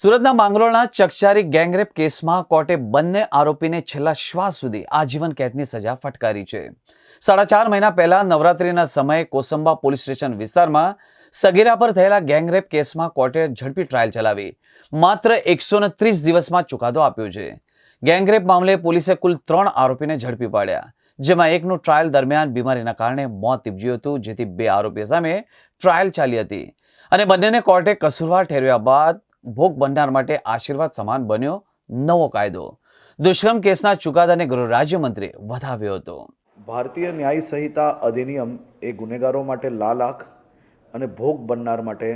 સુરતના માંગરોળના ચકચારી ગેંગરેપ કેસમાં કોર્ટે બંને આરોપીને છેલ્લા શ્વાસ સુધી આજીવન કેદની સજા ફટકારી છે। 4.5 મહિના પહેલા નવરાત્રિના સમયે કોસંબા પોલીસ સ્ટેશન વિસ્તારમાં સગીરા પર થયેલા ગેંગરેપ કેસમાં કોર્ટે ઝડપી ટ્રાયલ ચલાવી માત્ર 130 દિવસમાં ચુકાદો આપ્યો છે। ગેંગરેપ મામલે પોલીસે કુલ 3 આરોપીને ઝડપી પાડ્યા, જેમાં એકનું ટ્રાયલ દરમિયાન બીમારીના કારણે મોત નીપજ્યું હતું, જેથી 2 આરોપીઓ સામે ટ્રાયલ ચાલી હતી અને બંનેને કોર્ટે કસૂરવાર ઠેરવ્યા બાદ ભોગ બનનાર માટે આશીર્વાદ સમાન બન્યો નવો કાયદો। દુષ્કર્મ કેસના ચુકાદાને ગૃહ રાજ્યમંત્રીએ વધાવ્યો હતો। ભારતીય ન્યાય સંહિતા અધિનિયમ એ ગુનેગારો માટે લાલ આંખ અને ભોગ બનનાર માટે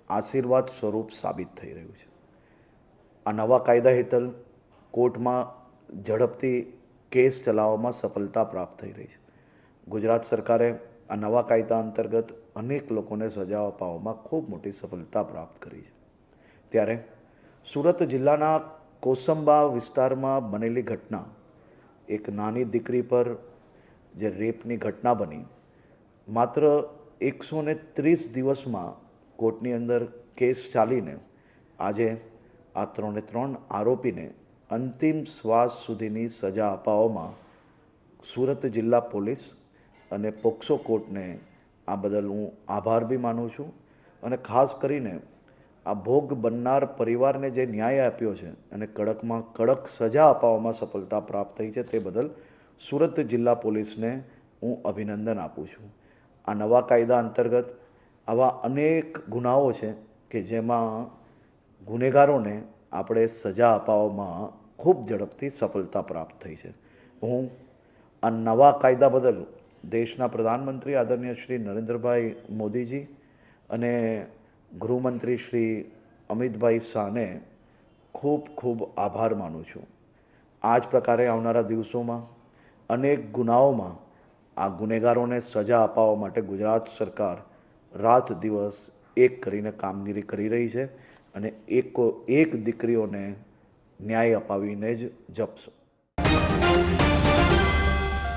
આશીર્વાદ સ્વરૂપ સાબિત થઈ રહ્યું છે। આ નવા કાયદા હેઠળ કોર્ટમાં ઝડપથી કેસ ચલાવવામાં સફળતા પ્રાપ્ત થઈ રહી છે। ગુજરાત સરકારે આ નવા કાયદા અંતર્ગત અનેક લોકોને સજા અપાવવામાં ખૂબ મોટી સફળતા પ્રાપ્ત કરી છે। ત્યારે સુરત જિલ્લાના કોસંબા વિસ્તારમાં બનેલી ઘટના, એક નાની દીકરી પર જે રેપની ઘટના બની, માત્ર 130 દિવસમાં કોર્ટની અંદર કેસ ચાલીને આજે આ 3 આરોપીને અંતિમ શ્વાસ સુધીની સજા અપાવવામાં સુરત જિલ્લા પોલીસ અને પોક્સો કોર્ટને આ બદલ હું આભાર બી માનું છું અને ખાસ કરીને આ ભોગ બનનાર પરિવારને જે ન્યાય આપ્યો છે અને કડકમાં કડક સજા અપાવવામાં સફળતા પ્રાપ્ત થઈ છે, તે બદલ સુરત જિલ્લા પોલીસને હું અભિનંદન આપું છું। આ નવા કાયદા અંતર્ગત આવા અનેક ગુનાઓ છે કે જેમાં ગુનેગારોને આપણે સજા અપાવવામાં ખૂબ ઝડપથી સફળતા પ્રાપ્ત થઈ છે। હું આ નવા કાયદા બદલ દેશના પ્રધાનમંત્રી આદરણીય શ્રી નરેન્દ્રભાઈ મોદીજી અને ગૃહમંત્રી શ્રી અમિતભાઈ શાહને ખૂબ ખૂબ આભાર માનું છું। આ જ પ્રકારે આવનારા દિવસોમાં અનેક ગુનાઓમાં આ ગુનેગારોને સજા અપાવવા માટે ગુજરાત સરકાર રાત દિવસ એક કરીને કામગીરી કરી રહી છે અને એક દીકરીઓને ન્યાય અપાવીને જ જપશે।